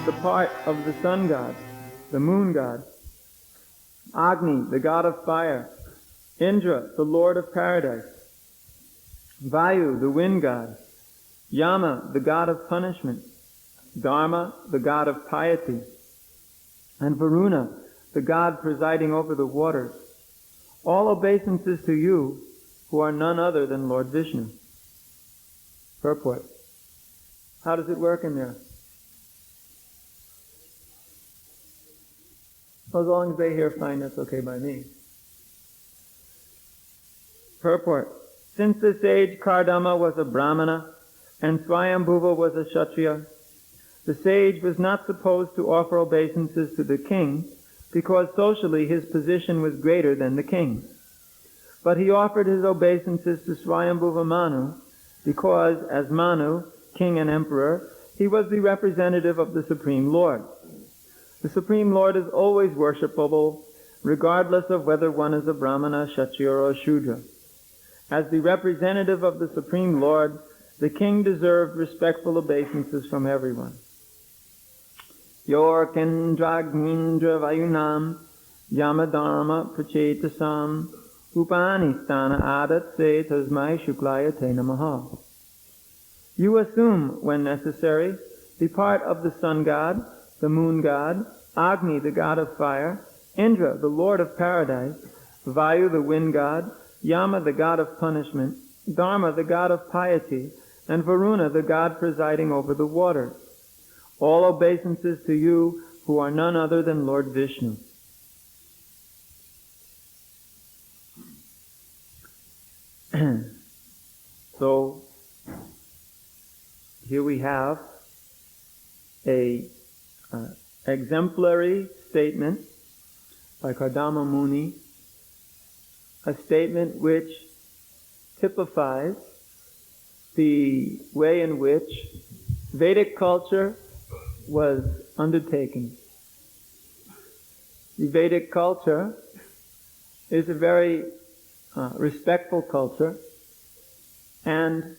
the part of the sun god, the moon god, Agni, the god of fire, Indra, the lord of paradise, Vayu, the wind god, Yama, the god of punishment, Dharma, the god of piety, and Varuna, the god presiding over the waters. All obeisances to you, who are none other than Lord Vishnu. Purport. How does it work in there? Well, as long as they hear fine, that's okay by me. Purport. Since the sage Kardama was a Brahmana and Swayambhuva was a Kshatriya, the sage was not supposed to offer obeisances to the king because socially his position was greater than the king's. But he offered his obeisances to Swayambhuva Manu because, as Manu, king and emperor, he was the representative of the Supreme Lord. The Supreme Lord is always worshipable, regardless of whether one is a Brahmana, Kshatriya, or a Shudra. As the representative of the Supreme Lord, the king deserved respectful obeisances from everyone. Yor kendragnindra vayunam yamadharma prachetasam upanistana adatse tasmai shuklayate namaha. You assume, when necessary, the part of the sun god, the moon god, Agni, the god of fire, Indra, the lord of paradise, Vayu, the wind god, Yama, the god of punishment, Dharma, the god of piety, and Varuna, the god presiding over the waters. All obeisances to you, who are none other than Lord Vishnu. So, here we have a exemplary statement by Kardama Muni, a statement which typifies the way in which Vedic culture was undertaken. The Vedic culture is a very respectful culture, and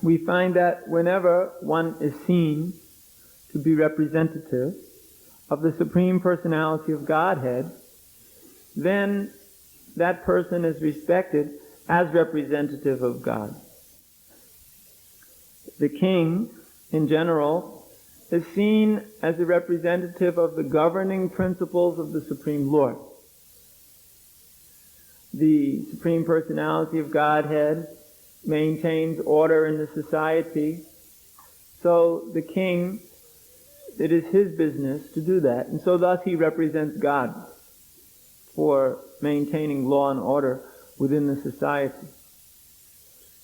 we find that whenever one is seen to be representative of the Supreme Personality of Godhead, then that person is respected as representative of God. The king, in general, is seen as a representative of the governing principles of the Supreme Lord. The Supreme Personality of Godhead maintains order in the society, so the king, it is his business to do that, and so thus he represents God for maintaining law and order within the society.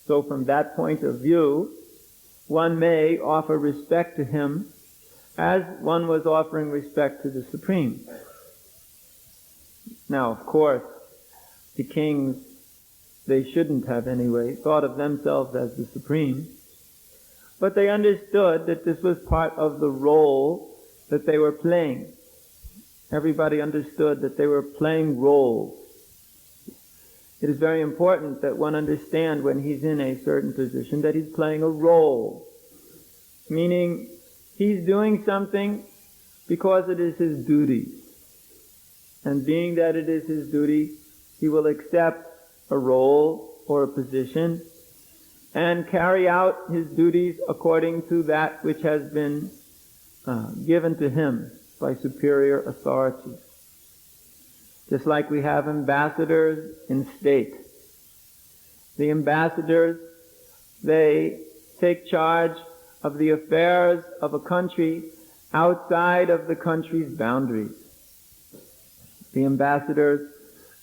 So from that point of view, one may offer respect to him as one was offering respect to the Supreme. Now, of course, the kings, they shouldn't have anyway thought of themselves as the Supreme, but they understood that this was part of the role that they were playing. Everybody understood that they were playing roles. It is very important that one understand when he's in a certain position that he's playing a role. Meaning, he's doing something because it is his duty. And being that it is his duty, he will accept a role or a position and carry out his duties according to that which has been given to him by superior authorities. Just like we have ambassadors in state. The ambassadors, they take charge of the affairs of a country outside of the country's boundaries. The ambassadors,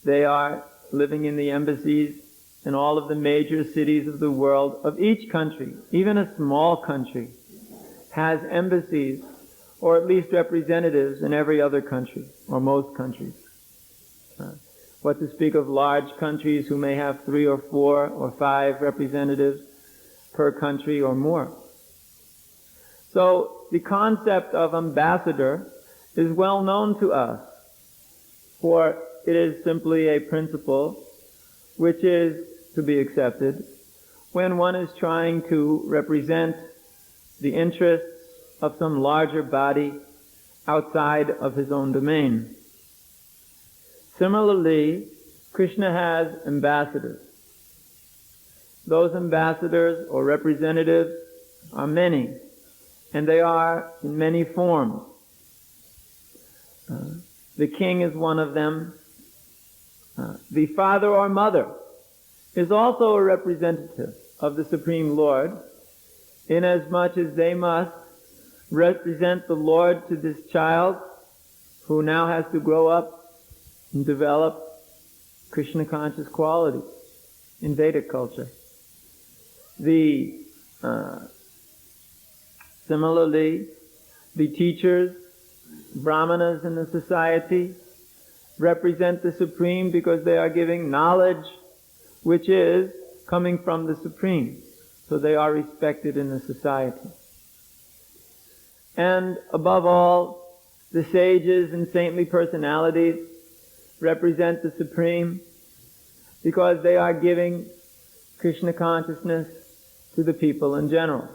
they are living in the embassies in all of the major cities of the world, of each country. Even a small country has embassies, or at least representatives, in every other country, or most countries. What to speak of large countries who may have 3 or 4 or 5 representatives per country or more. So the concept of ambassador is well known to us, for it is simply a principle which is to be accepted when one is trying to represent the interests of some larger body outside of his own domain. Similarly, Krishna has ambassadors. Those ambassadors or representatives are many, and they are in many forms. The king is one of them. The father or mother is also a representative of the Supreme Lord, inasmuch as they must represent the Lord to this child who now has to grow up and develop Krishna conscious qualities in Vedic culture. Similarly, the teachers, brahmanas in the society, represent the Supreme because they are giving knowledge which is coming from the Supreme. So they are respected in the society. And above all, the sages and saintly personalities represent the Supreme because they are giving Krishna consciousness to the people in general.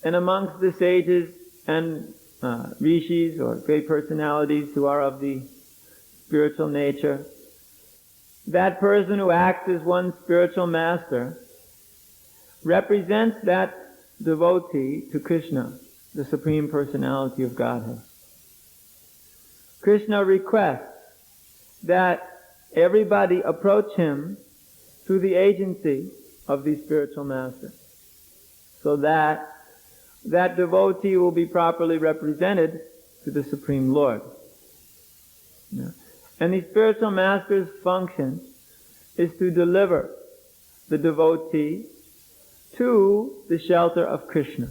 And amongst the sages and rishis or great personalities who are of the spiritual nature, that person who acts as one's spiritual master represents that devotee to Krishna, the Supreme Personality of Godhead. Krishna requests that everybody approach him through the agency of the spiritual master, so that that devotee will be properly represented to the Supreme Lord. Yeah. And the spiritual master's function is to deliver the devotee to the shelter of Krishna.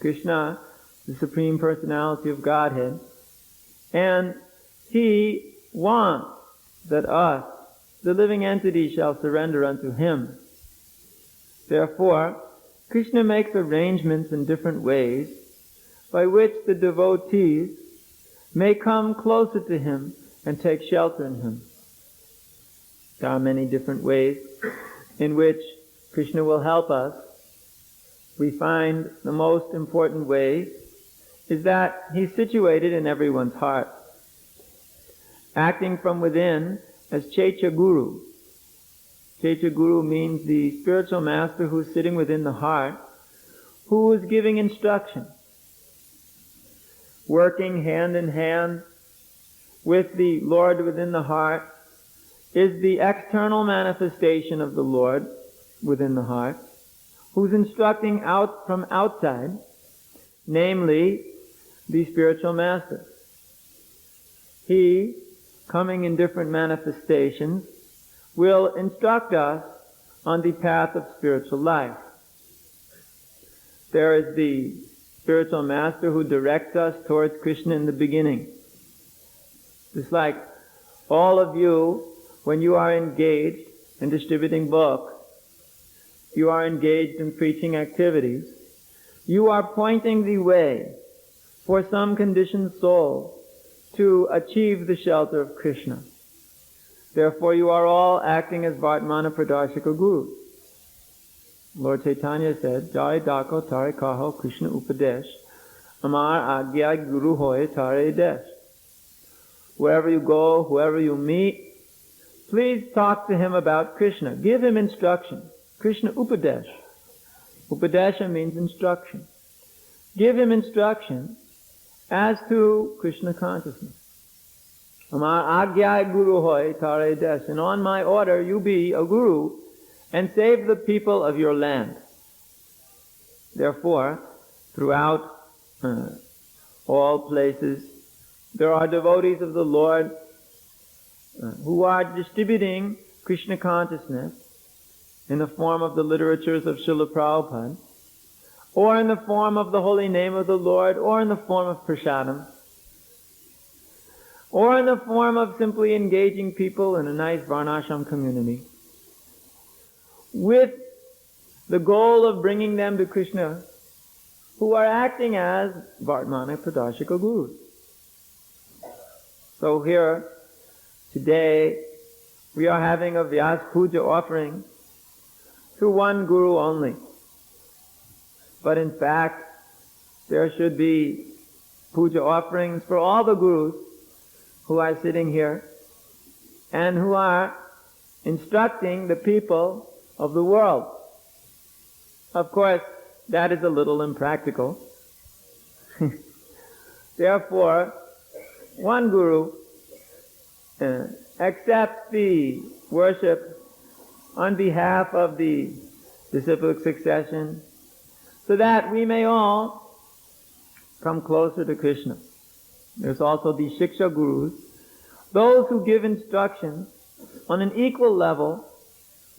Krishna, the Supreme Personality of Godhead, and he wants that us, the living entity, shall surrender unto him. Therefore, Krishna makes arrangements in different ways by which the devotees may come closer to him and take shelter in him. There are many different ways in which Krishna will help us. We find the most important way is that he's situated in everyone's heart, acting from within as Checha Guru. Checha Guru means the spiritual master who's sitting within the heart, who is giving instruction, working hand in hand with the Lord within the heart, is the external manifestation of the Lord within the heart, who's instructing out from outside, namely the spiritual master. He, coming in different manifestations, will instruct us on the path of spiritual life. There is the spiritual master who directs us towards Krishna in the beginning. Just like all of you, when you are engaged in distributing books, you are engaged in preaching activities, you are pointing the way for some conditioned soul to achieve the shelter of Krishna. Therefore, you are all acting as Vartmana Pradarshika Gurus. Lord Chaitanya said, Jai Dako Tare Kaho Krishna Upadesh, Amar Agya Guru Hoye Tare Desh. Wherever you go, whoever you meet, please talk to him about Krishna. Give him instruction. Krishna Upadesh. Upadesha means instruction. Give him instruction as to Krishna consciousness. Amar Agya Guru Hoy Tare Desh. And on my order, you be a guru and save the people of your land. Therefore, throughout all places, there are devotees of the Lord who are distributing Krishna consciousness in the form of the literatures of Srila Prabhupada, or in the form of the holy name of the Lord, or in the form of prasadam, or in the form of simply engaging people in a nice varnashram community, with the goal of bringing them to Krishna, who are acting as Vartmana Pradarshika Gurus. So here, today, we are having a Vyas Puja offering to one Guru only. But in fact, there should be puja offerings for all the gurus who are sitting here and who are instructing the people of the world. Of course, that is a little impractical. Therefore, one guru accepts the worship on behalf of the disciplic succession so that we may all come closer to Krishna. There's also the Shiksha Gurus, those who give instruction on an equal level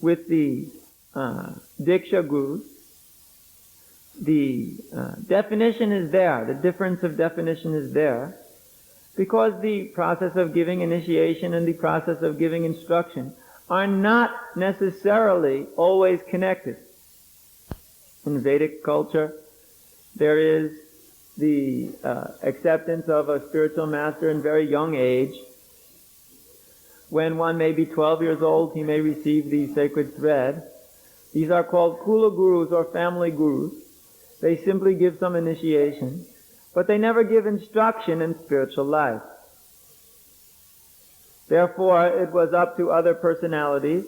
with the Diksha Gurus. The definition is there, the difference of definition is there, because the process of giving initiation and the process of giving instruction are not necessarily always connected. In Vedic culture, there is the acceptance of a spiritual master in very young age. When one may be 12 years old, he may receive the sacred thread. These are called Kula Gurus or family gurus. They simply give some initiation, but they never give instruction in spiritual life. Therefore, it was up to other personalities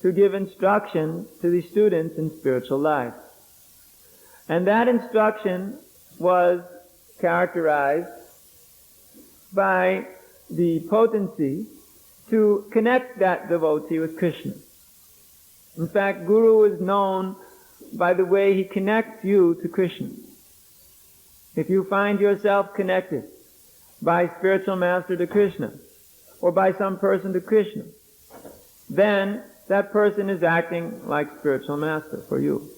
to give instruction to the students in spiritual life. And that instruction was characterized by the potency to connect that devotee with Krishna. In fact, Guru is known by the way he connects you to Krishna. If you find yourself connected by spiritual master to Krishna, or by some person to Krishna, then that person is acting like spiritual master for you.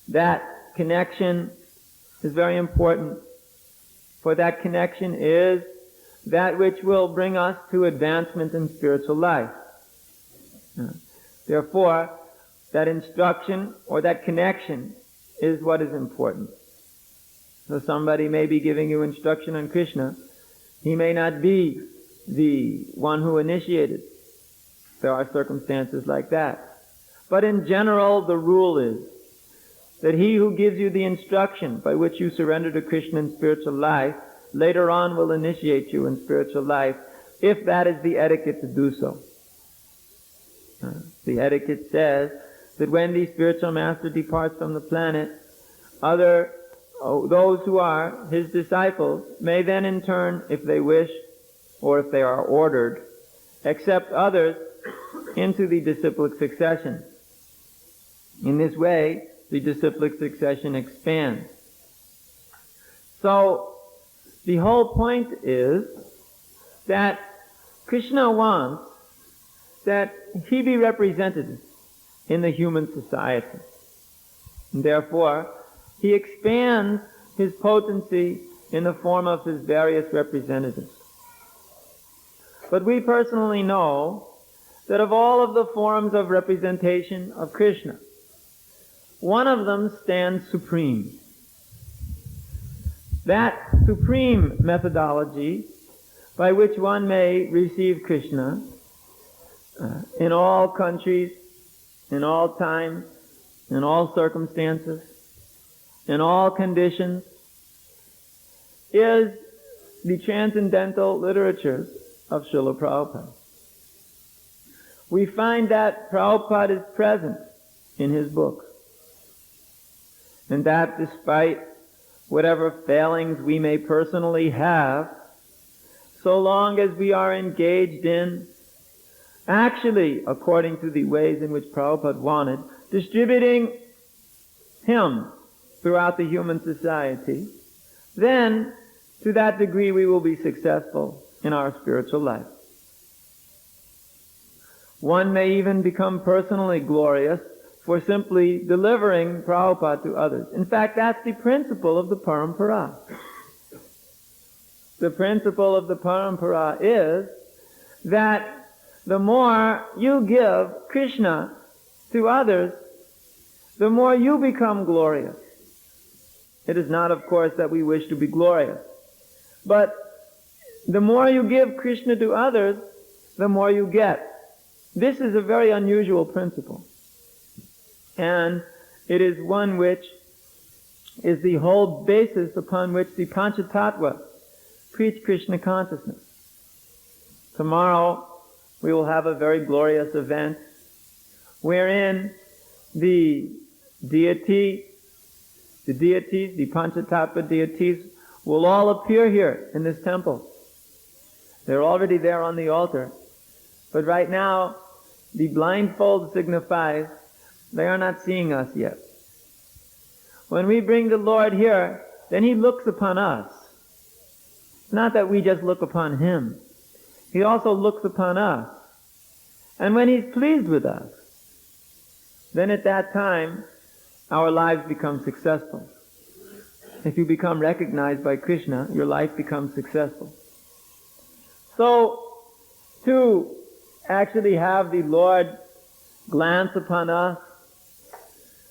That connection is very important, for that connection is that which will bring us to advancement in spiritual life. Therefore, that instruction or that connection is what is important. So somebody may be giving you instruction on Krishna. He may not be the one who initiated. There are circumstances like that. But in general, the rule is that he who gives you the instruction by which you surrender to Krishna in spiritual life, later on will initiate you in spiritual life, if that is the etiquette to do so. The etiquette says that when the spiritual master departs from the planet, those who are his disciples may then in turn, if they wish, or if they are ordered, accept others into the disciplic succession. In this way, the disciplic succession expands. So, the whole point is that Krishna wants that he be represented in the human society. And therefore, he expands his potency in the form of his various representatives. But we personally know that of all of the forms of representation of Krishna, one of them stands supreme. That supreme methodology by which one may receive Krishna in all countries, in all times, in all circumstances, in all conditions, is the transcendental literatures of Srila Prabhupada. We find that Prabhupada is present in his book, and that despite whatever failings we may personally have, so long as we are engaged in, actually, according to the ways in which Prabhupada wanted, distributing him throughout the human society, then to that degree we will be successful in our spiritual life. One may even become personally glorious for simply delivering Prabhupada to others. In fact, that's the principle of the parampara. The principle of the parampara is that the more you give Krishna to others, the more you become glorious. It is not, of course, that we wish to be glorious, but the more you give Krishna to others, the more you get. This is a very unusual principle. And It is one which is the whole basis upon which the Panchatattva preach Krishna consciousness. Tomorrow we will have a very glorious event wherein the deities, the Panchatattva deities, will all appear here in this temple. They're already there on the altar. But right now, the blindfold signifies they are not seeing us yet. When we bring the Lord here, then He looks upon us. It's not that we just look upon Him. He also looks upon us. And when He's pleased with us, then at that time, our lives become successful. If you become recognized by Krishna, your life becomes successful. So, to actually have the Lord glance upon us,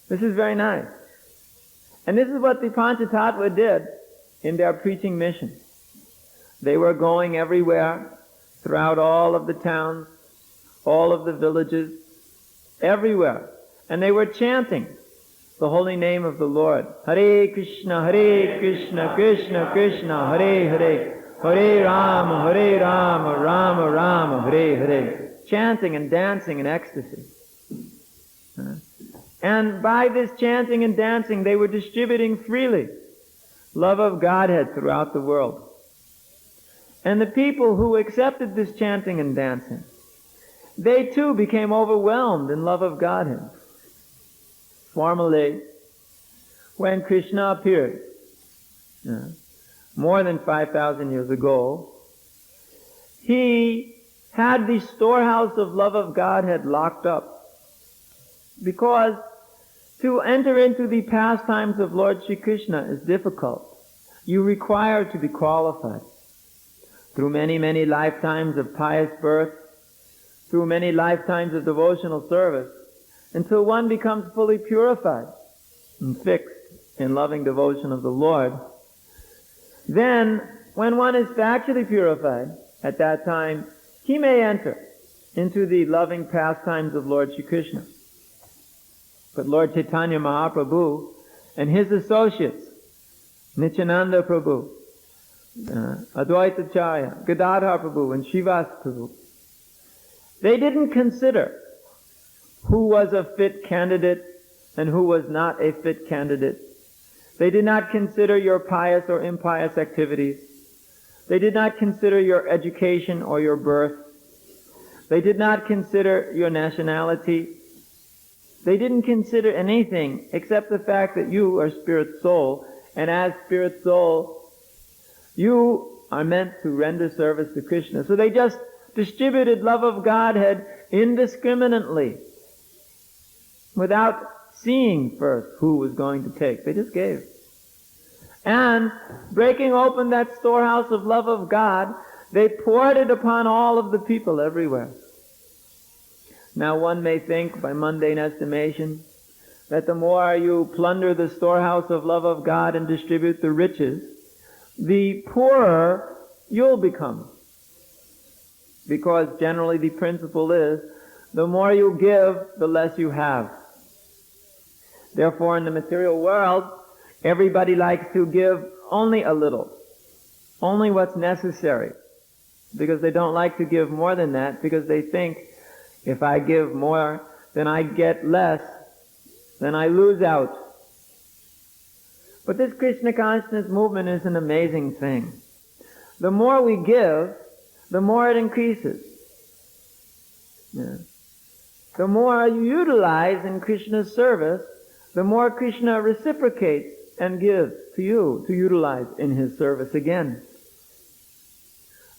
this is very nice. And this is what the Panchatattva did in their preaching mission. They were going everywhere, throughout all of the towns, all of the villages, everywhere. And they were chanting the holy name of the Lord. Hare Krishna, Krishna Krishna, Hare Hare, Hare Rama, Rama Rama, Hare Hare. Chanting and dancing in ecstasy. And by this chanting and dancing, they were distributing freely love of Godhead throughout the world. And the people who accepted this chanting and dancing, they too became overwhelmed in love of Godhead. Formerly, when Krishna appeared, more than 5,000 years ago, He had the storehouse of love of Godhead locked up. Because to enter into the pastimes of Lord Shri Krishna is difficult. You require to be qualified. Through many, many lifetimes of pious birth, through many lifetimes of devotional service, until one becomes fully purified and fixed in loving devotion of the Lord. Then, when one is actually purified, at that time, he may enter into the loving pastimes of Lord Shri Krishna. But Lord Chaitanya Mahaprabhu and his associates, Nityananda Prabhu, Advaita Acharya, Gadadhar Prabhu, and Srivas Prabhu, they didn't consider who was a fit candidate and who was not a fit candidate. They did not consider your pious or impious activities. They did not consider your education or your birth. They did not consider your nationality. They didn't consider anything except the fact that you are spirit soul, and as spirit soul, you are meant to render service to Krishna. So they just distributed love of Godhead indiscriminately, without seeing first who was going to take. They just gave. And breaking open that storehouse of love of God, they poured it upon all of the people everywhere. Now one may think, by mundane estimation, that the more you plunder the storehouse of love of God and distribute the riches, the poorer you'll become. Because generally the principle is, the more you give, the less you have. Therefore, in the material world, everybody likes to give only a little, only what's necessary, because they don't like to give more than that, because they think, if I give more, then I get less, then I lose out. But this Krishna consciousness movement is an amazing thing. The more we give, the more it increases. Yeah. The more you utilize in Krishna's service, the more Krishna reciprocates and gives to you to utilize in His service again.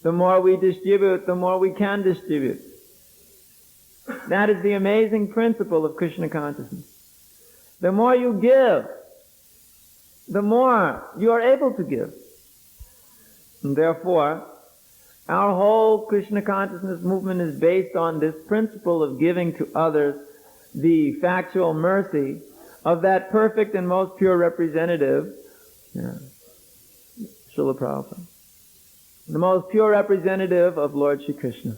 The more we distribute, the more we can distribute. That is the amazing principle of Krishna consciousness. The more you give, the more you are able to give. And therefore, our whole Krishna consciousness movement is based on this principle of giving to others the factual mercy of that perfect and most pure representative, Srila Prabhupada, the most pure representative of Lord Shri Krishna.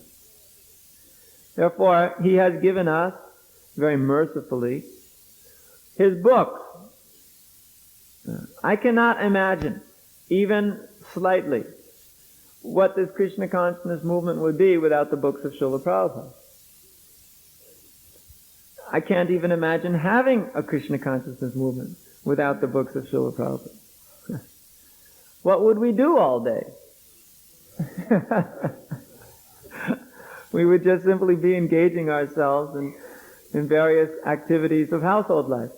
Therefore, He has given us, very mercifully, his books. I cannot imagine, even slightly, what this Krishna consciousness movement would be without the books of Srila Prabhupada. I can't even imagine having a Krishna consciousness movement without the books of Srila Prabhupada. What would we do all day? We would just simply be engaging ourselves in various activities of household life.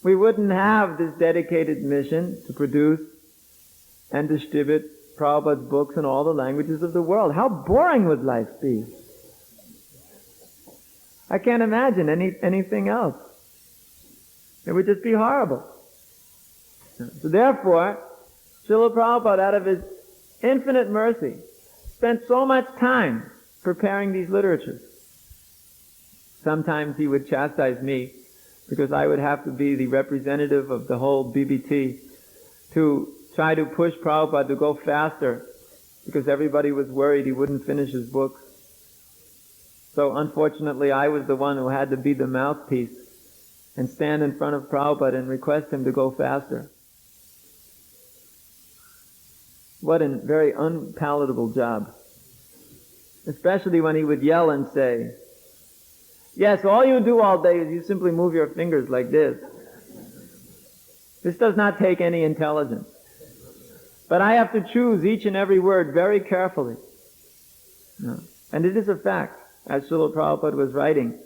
We wouldn't have this dedicated mission to produce and distribute Prabhupada's books in all the languages of the world. How boring would life be? I can't imagine anything else. It would just be horrible. So therefore, Srila Prabhupada, out of his infinite mercy, spent so much time preparing these literatures. Sometimes he would chastise me because I would have to be the representative of the whole BBT to try to push Prabhupada to go faster because everybody was worried he wouldn't finish his books. So unfortunately I was the one who had to be the mouthpiece and stand in front of Prabhupada and request him to go faster. What a very unpalatable job. Especially when he would yell and say, yes, all you do all day is you simply move your fingers like this. This does not take any intelligence. But I have to choose each and every word very carefully. No. And it is a fact, as Srila Prabhupada was writing.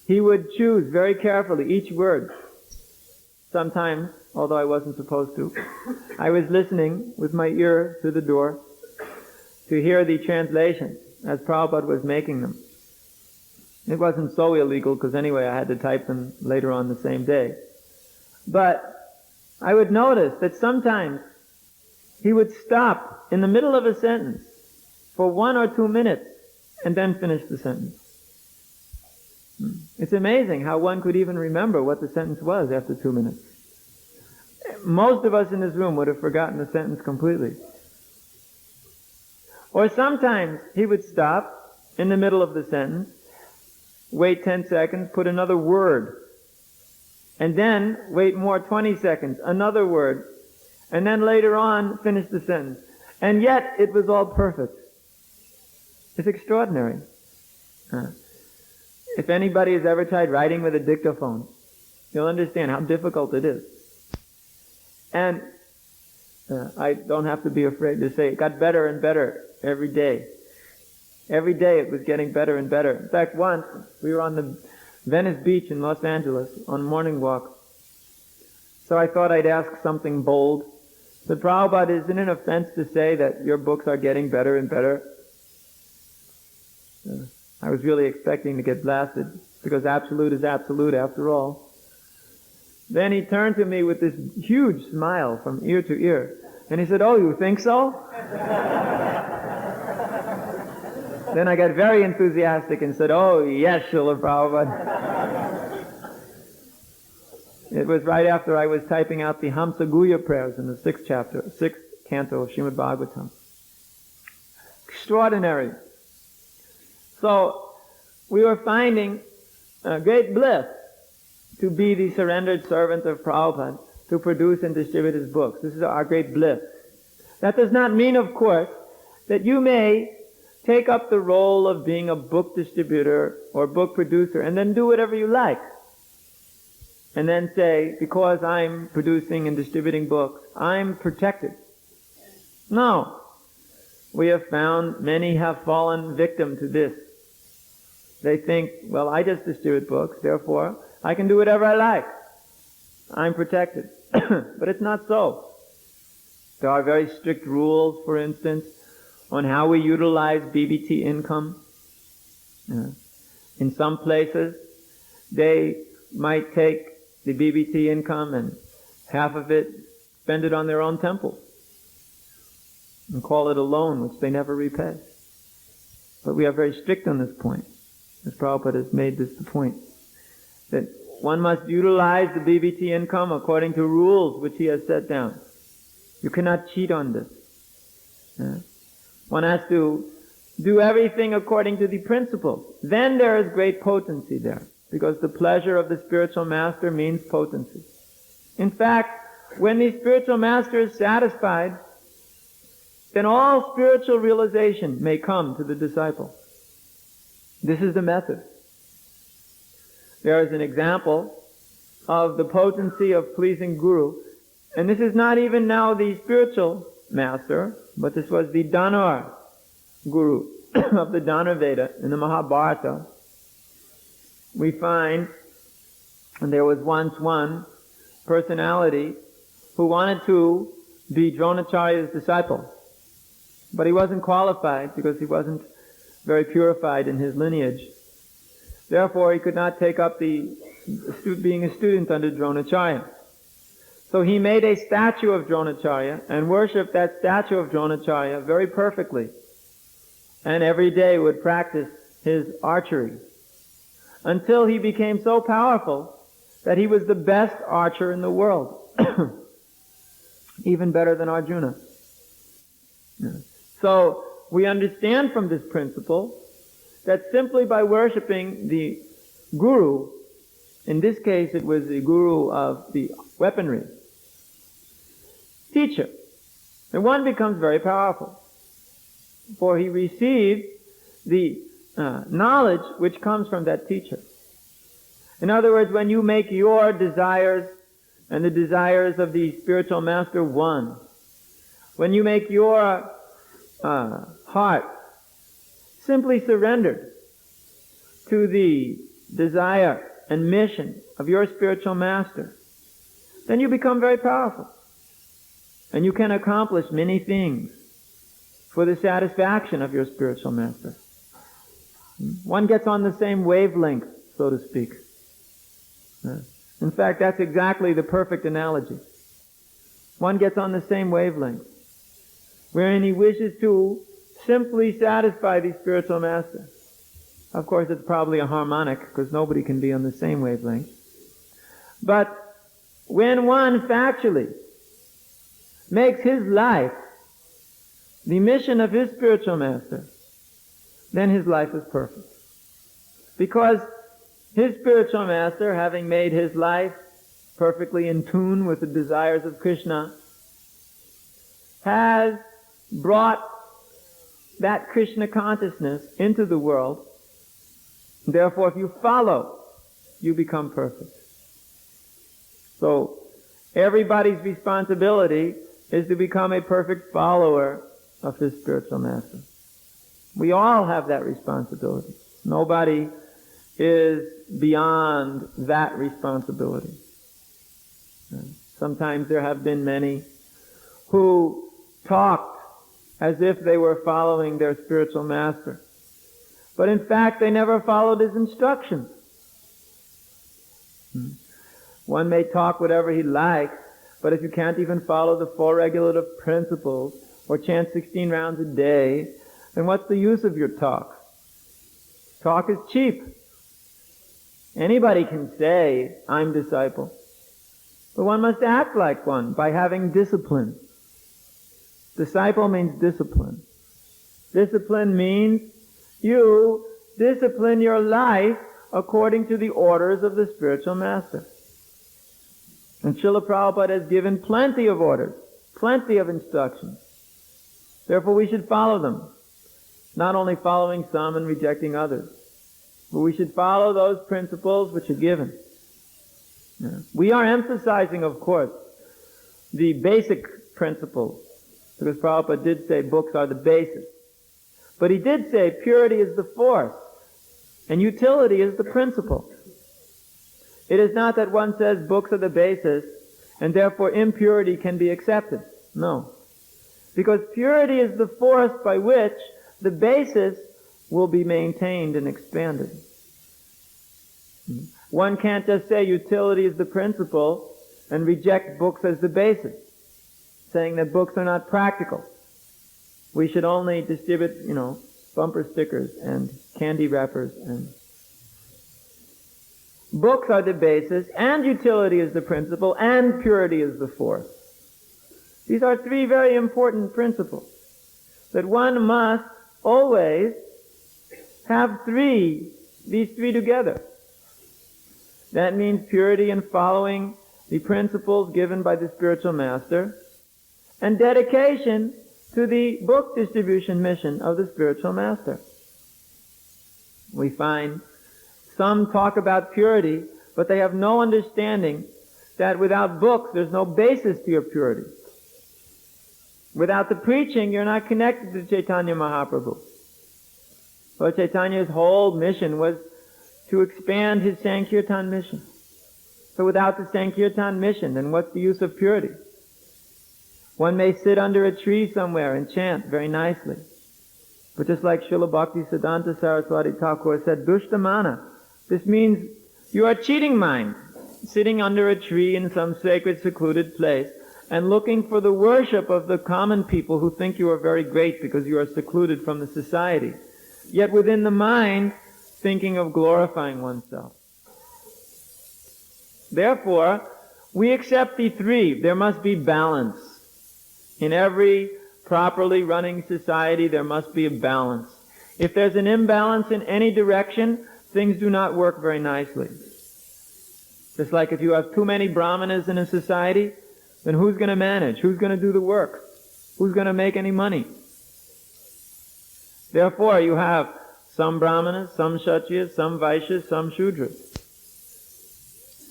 He would choose very carefully each word. Sometimes, although I wasn't supposed to, I was listening with my ear to the door to hear the translation as Prabhupada was making them. It wasn't so illegal because anyway I had to type them later on the same day. But I would notice that sometimes he would stop in the middle of a sentence for 1 or 2 minutes and then finish the sentence. It's amazing how one could even remember what the sentence was after 2 minutes. Most of us in this room would have forgotten the sentence completely. Or sometimes he would stop in the middle of the sentence, wait 10 seconds, put another word, and then wait more 20 seconds, another word, and then later on finish the sentence. And yet it was all perfect. It's extraordinary. If anybody has ever tried writing with a dictaphone, you'll understand how difficult it is. And I don't have to be afraid to say it got better and better every day. Every day it was getting better and better. In fact, once we were on the Venice Beach in Los Angeles on a morning walk. So I thought I'd ask something bold. So Prabhupada, isn't it an offense to say that your books are getting better and better? I was really expecting to get blasted because absolute is absolute after all. Then he turned to me with this huge smile from ear to ear. And he said, "Oh, you think so?" Then I got very enthusiastic and said, "Oh, yes, Srila Prabhupada." It was right after I was typing out the Hamsa Guhya prayers in the 6th canto of Srimad Bhagavatam. Extraordinary. So, we were finding great bliss to be the surrendered servant of Prabhupada, to produce and distribute his books. This is our great bliss. That does not mean, of course, that you may take up the role of being a book distributor or book producer and then do whatever you like. And then say, because I'm producing and distributing books, I'm protected. No. We have found many have fallen victim to this. They think, well, I just distribute books, therefore I can do whatever I like. I'm protected. But it's not so. There are very strict rules, for instance, on how we utilize BBT income. In some places, they might take the BBT income and half of it spend it on their own temple and call it a loan, which they never repay. But we are very strict on this point, as Prabhupada has made this the point, that one must utilize the BBT income according to rules which he has set down. You cannot cheat on this. One has to do everything according to the principles. Then there is great potency there. because the pleasure of the spiritual master means potency. In fact, when the spiritual master is satisfied, then all spiritual realization may come to the disciple. This is the method. There is an example of the potency of pleasing Guru, and this is not even now the spiritual master, but this was the Danar Guru of the Danar Veda in the Mahabharata. We find, and there was once one personality who wanted to be Dronacharya's disciple, but he wasn't qualified because he wasn't very purified in his lineage. Therefore, he could not take up being a student under Dronacharya. So he made a statue of Dronacharya and worshipped that statue of Dronacharya very perfectly, and every day would practice his archery until he became so powerful that he was the best archer in the world, even better than Arjuna. So we understand from this principle that simply by worshipping the Guru, in this case it was the Guru of the weaponry, teacher, and one becomes very powerful, for he received the knowledge which comes from that teacher. In other words, when you make your desires and the desires of the spiritual master one, when you make your heart simply surrendered to the desire and mission of your spiritual master, then you become very powerful. And you can accomplish many things for the satisfaction of your spiritual master. One gets on the same wavelength, so to speak. In fact, that's exactly the perfect analogy. One gets on the same wavelength, wherein he wishes to simply satisfy the spiritual master. Of course, it's probably a harmonic, because nobody can be on the same wavelength. But when one factually makes his life the mission of his spiritual master, then his life is perfect. Because his spiritual master, having made his life perfectly in tune with the desires of Krishna, has brought that Krishna consciousness into the world. Therefore, if you follow, you become perfect. So, everybody's responsibility is to become a perfect follower of his spiritual master. We all have that responsibility. Nobody is beyond that responsibility. Sometimes there have been many who talked as if they were following their spiritual master, but in fact they never followed his instructions. One may talk whatever he likes, but if you can't even follow the 4 regulative principles or chant 16 rounds a day, then what's the use of your talk? Talk is cheap. Anybody can say, I'm disciple. But one must act like one by having discipline. Disciple means discipline. Discipline means you discipline your life according to the orders of the spiritual master. And Srila Prabhupada has given plenty of orders, plenty of instructions. Therefore we should follow them. Not only following some and rejecting others, but we should follow those principles which are given. We are emphasizing, of course, the basic principles, because Prabhupada did say books are the basis. But he did say purity is the force, and utility is the principle. It is not that one says books are the basis, and therefore impurity can be accepted. No. Because purity is the force by which the basis will be maintained and expanded. One can't just say utility is the principle and reject books as the basis, saying that books are not practical. We should only distribute, bumper stickers and candy wrappers, and books are the basis, and utility is the principle, and purity is the force. These are 3 very important principles that one must always have these 3 together. That means purity in following the principles given by the spiritual master, and dedication to the book distribution mission of the spiritual master. We find some talk about purity, but they have no understanding that without books there's no basis to your purity. Without the preaching, you're not connected to Chaitanya Mahaprabhu. Lord Chaitanya's whole mission was to expand his Sankirtan mission. So without the Sankirtan mission, then what's the use of purity? One may sit under a tree somewhere and chant very nicely. But just like Srila Bhakti Siddhanta Saraswati Thakur said, Dushtamana, this means you are cheating mind, sitting under a tree in some sacred secluded place and looking for the worship of the common people who think you are very great because you are secluded from the society. Yet within the mind, thinking of glorifying oneself. Therefore, we accept the three. There must be balance. In every properly running society, there must be a balance. If there's an imbalance in any direction, things do not work very nicely. Just like if you have too many brahmanas in a society, then who's going to manage? Who's going to do the work? Who's going to make any money? Therefore, you have some brahmanas, some kshatriyas, some vaishyas, some shudras.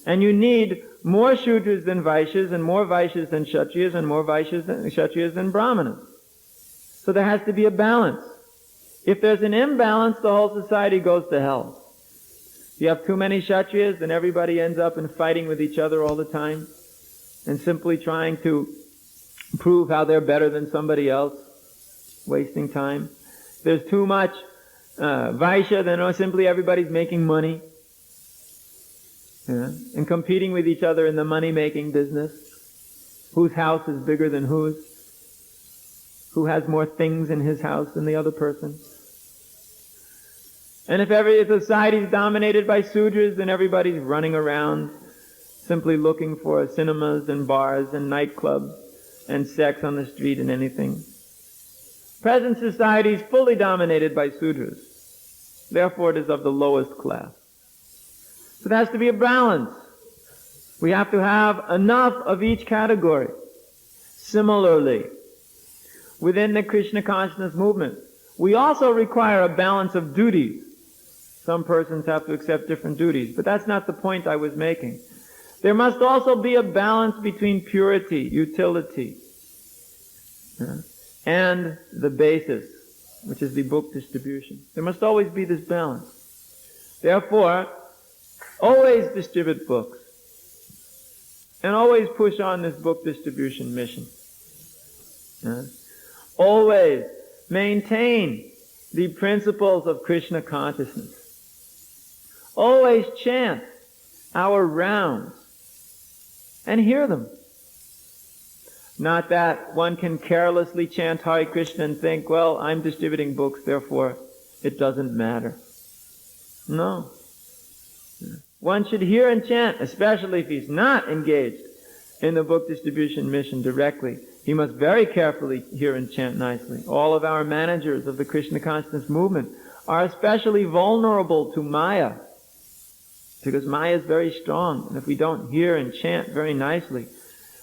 And you need more shudras than vaishyas, and more vaishyas than kshatriyas, and more vaishyas than kshatriyas than brahmanas. So there has to be a balance. If there's an imbalance, the whole society goes to hell. If you have too many kshatriyas, then everybody ends up in fighting with each other all the time, and simply trying to prove how they're better than somebody else, wasting time. If there's too much vaishya, then simply everybody's making money. Yeah, and competing with each other in the money-making business. Whose house is bigger than whose? Who has more things in his house than the other person? And if every society is dominated by Sudras, then everybody's running around simply looking for cinemas and bars and nightclubs and sex on the street and anything. Present society is fully dominated by Sudras. Therefore, it is of the lowest class. So there has to be a balance. We have to have enough of each category. Similarly, within the Krishna consciousness movement, we also require a balance of duties. Some persons have to accept different duties, but that's not the point I was making. There must also be a balance between purity, utility, and the basis, which is the book distribution. There must always be this balance. Therefore, always distribute books. And always push on this book distribution mission. Always maintain the principles of Krishna consciousness. Always chant our rounds and hear them. Not that one can carelessly chant Hare Krishna and think, well, I'm distributing books, therefore it doesn't matter. No. One should hear and chant, especially if he's not engaged in the book distribution mission directly. He must very carefully hear and chant nicely. All of our managers of the Krishna consciousness movement are especially vulnerable to Maya, because Maya is very strong. And if we don't hear and chant very nicely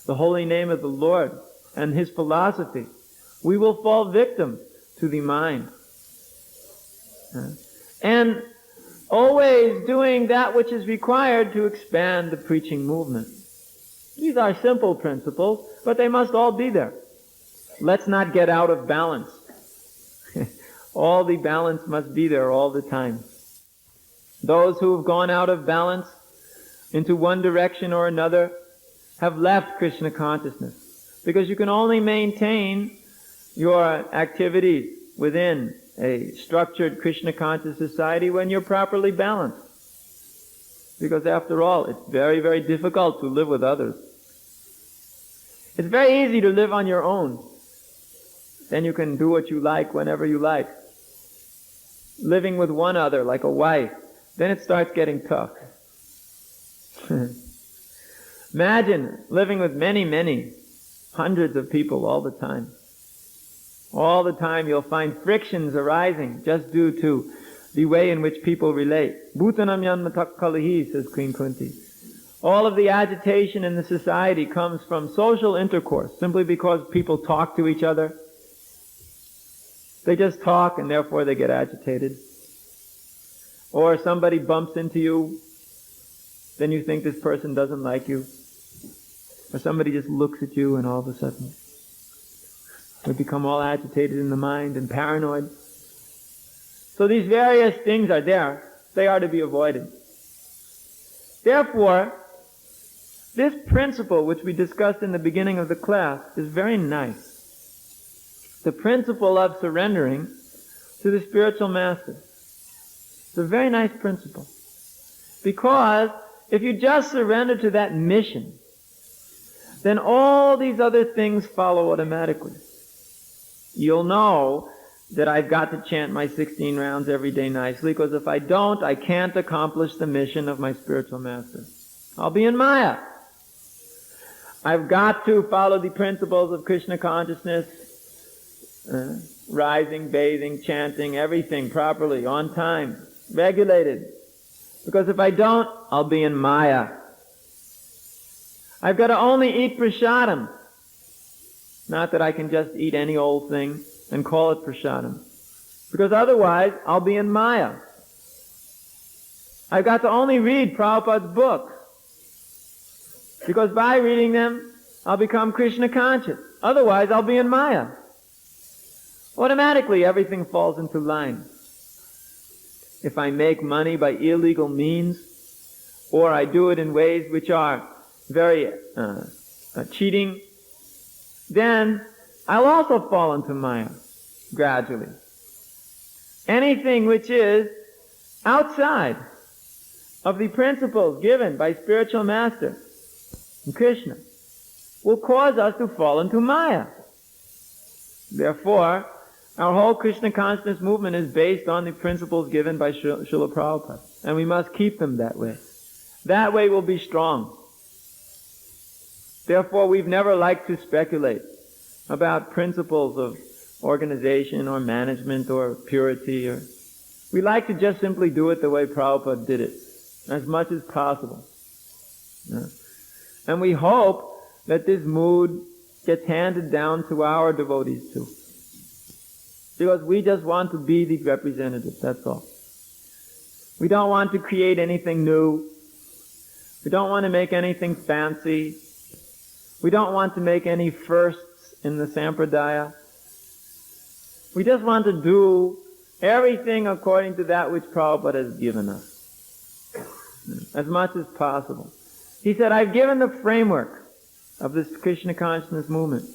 the holy name of the Lord and His philosophy, we will fall victim to the mind. And always doing that which is required to expand the preaching movement. These are simple principles, but they must all be there. Let's not get out of balance. All the balance must be there all the time. Those who have gone out of balance into one direction or another have left Krishna consciousness. Because you can only maintain your activities within a structured Krishna conscious society when you're properly balanced. Because after all, it's very, very difficult to live with others. It's very easy to live on your own. Then you can do what you like whenever you like. Living with one other, like a wife, then it starts getting tough. Imagine living with many, many hundreds of people all the time. All the time you'll find frictions arising just due to the way in which people relate. Bhutanam yanmatak kalahi, says Queen Kunti. All of the agitation in the society comes from social intercourse, simply because people talk to each other. They just talk and therefore they get agitated. Or somebody bumps into you, then you think this person doesn't like you. Or somebody just looks at you and all of a sudden we become all agitated in the mind and paranoid. So these various things are there. They are to be avoided. Therefore, this principle which we discussed in the beginning of the class is very nice. The principle of surrendering to the spiritual master. It's a very nice principle. Because if you just surrender to that mission, then all these other things follow automatically. You'll know that I've got to chant my 16 rounds every day nicely, because if I don't, I can't accomplish the mission of my spiritual master. I'll be in Maya. I've got to follow the principles of Krishna consciousness, rising, bathing, chanting, everything properly, on time, regulated. Because if I don't, I'll be in Maya. I've got to only eat prasadam. Not that I can just eat any old thing and call it prasadam. Because otherwise, I'll be in Maya. I've got to only read Prabhupada's books. Because by reading them, I'll become Krishna conscious. Otherwise, I'll be in Maya. Automatically, everything falls into line. If I make money by illegal means, or I do it in ways which are very cheating, then I'll also fall into Maya, gradually. Anything which is outside of the principles given by spiritual master and Krishna will cause us to fall into Maya. Therefore, our whole Krishna consciousness movement is based on the principles given by Srila Prabhupada. And we must keep them that way. That way we'll be strong. Therefore, we've never liked to speculate about principles of organization or management or purity. We like to just simply do it the way Prabhupada did it, as much as possible. And we hope that this mood gets handed down to our devotees too. Because we just want to be the representatives, that's all. We don't want to create anything new. We don't want to make anything fancy. We don't want to make any firsts in the Sampradaya. We just want to do everything according to that which Prabhupada has given us, as much as possible. He said, I've given the framework of this Krishna consciousness movement.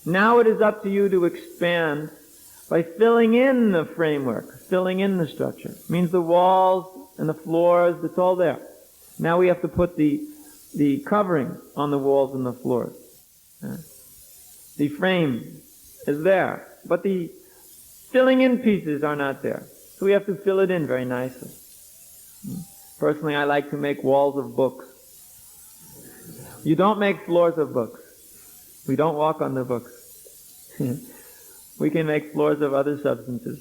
Now it is up to you to expand by filling in the framework, filling in the structure. It means the walls and the floors, it's all there. Now we have to put the covering on the walls and the floors. The frame is there, but the filling in pieces are not there. So we have to fill it in very nicely. Personally, I like to make walls of books. You don't make floors of books. We don't walk on the books. We can make floors of other substances.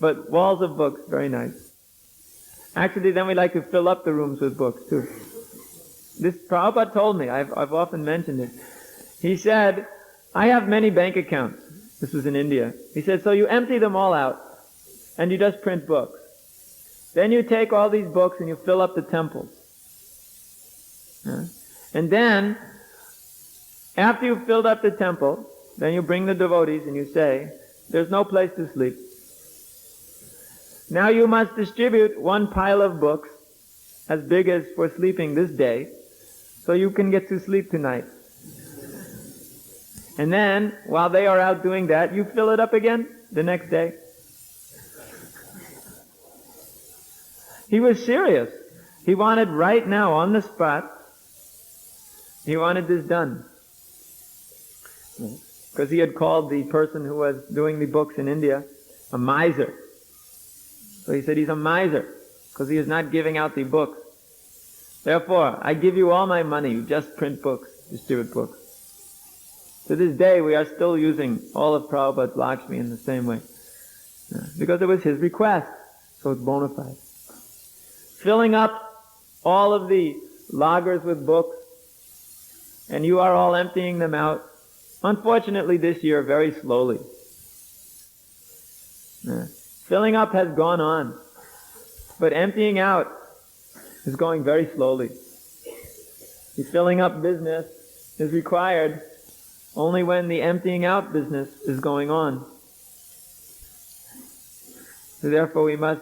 But walls of books, very nice. Actually, then we like to fill up the rooms with books too. This Prabhupada told me, I've often mentioned it. He said, I have many bank accounts. This was in India. He said, so you empty them all out and you just print books. Then you take all these books and you fill up the temples. And then, after you've filled up the temple, then you bring the devotees and you say, there's no place to sleep. Now you must distribute one pile of books as big as for sleeping this day, so you can get to sleep tonight. And then, while they are out doing that, you fill it up again the next day. He was serious. He wanted right now, on the spot, he wanted this done. Because he had called the person who was doing the books in India a miser. So he said he's a miser, because he is not giving out the books. Therefore, I give you all my money, you just print books, distribute books. To this day, we are still using all of Prabhupada's Lakshmi in the same way. Because it was his request. So it's bona fide. Filling up all of the lagers with books, and you are all emptying them out. Unfortunately this year, very slowly. Filling up has gone on, but emptying out is going very slowly. The filling up business is required only when the emptying out business is going on. So therefore we must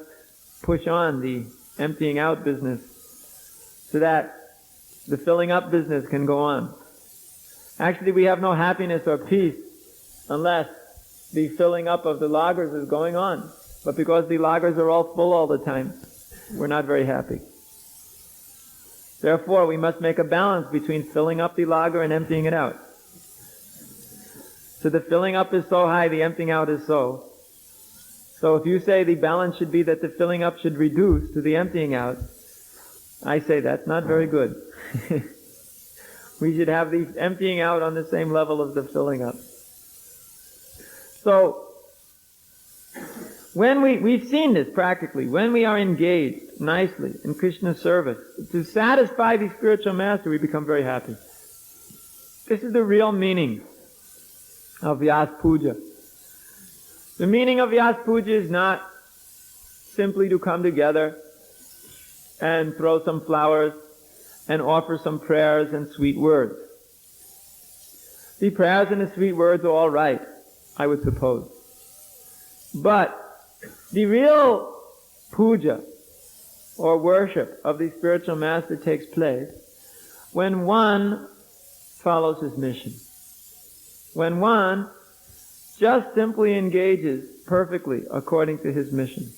push on the emptying out business so that the filling up business can go on. Actually, we have no happiness or peace unless the filling up of the lagers is going on. But because the lagers are all full all the time, we're not very happy. Therefore, we must make a balance between filling up the lager and emptying it out. So the filling up is so high, the emptying out is so. So if you say the balance should be that the filling up should reduce to the emptying out, I say that's not very good. We should have the emptying out on the same level as the filling up. So, when we've seen this practically, when we are engaged nicely in Krishna's service, to satisfy the spiritual master, we become very happy. This is the real meaning of Vyas Puja. The meaning of Vyas Puja is not simply to come together and throw some flowers and offer some prayers and sweet words. The prayers and the sweet words are all right, I would suppose. But the real puja or worship of the spiritual master takes place when one follows his mission. When one just simply engages perfectly according to his mission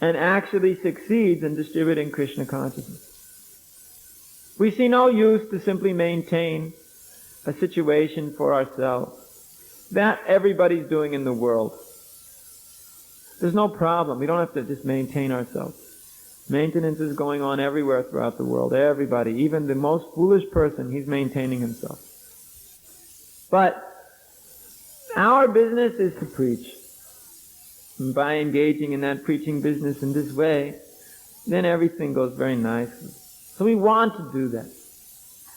and actually succeeds in distributing Krishna consciousness. We see no use to simply maintain a situation for ourselves. That everybody's doing in the world. There's no problem. We don't have to just maintain ourselves. Maintenance is going on everywhere throughout the world. Everybody, even the most foolish person, he's maintaining himself. But our business is to preach. And by engaging in that preaching business in this way, then everything goes very nicely. So we want to do that.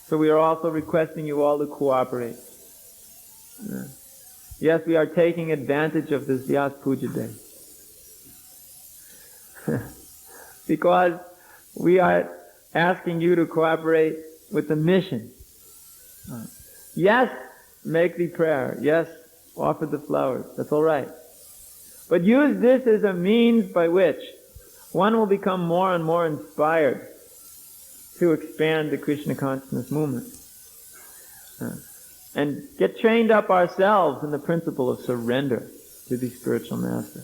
So we are also requesting you all to cooperate. Yes, we are taking advantage of this Vyas Puja Day. Because we are asking you to cooperate with the mission. Yes, make the prayer. Yes, offer the flowers. That's all right. But use this as a means by which one will become more and more inspired to expand the Krishna consciousness movement. And get trained up ourselves in the principle of surrender to the spiritual master.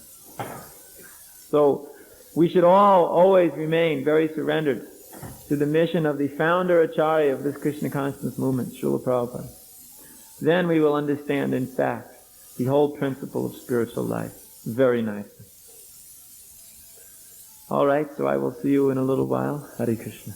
So we should all always remain very surrendered to the mission of the founder Acharya of this Krishna consciousness movement, Srila Prabhupada. Then we will understand, in fact, the whole principle of spiritual life very nicely. All right, so I will see you in a little while. Hare Krishna.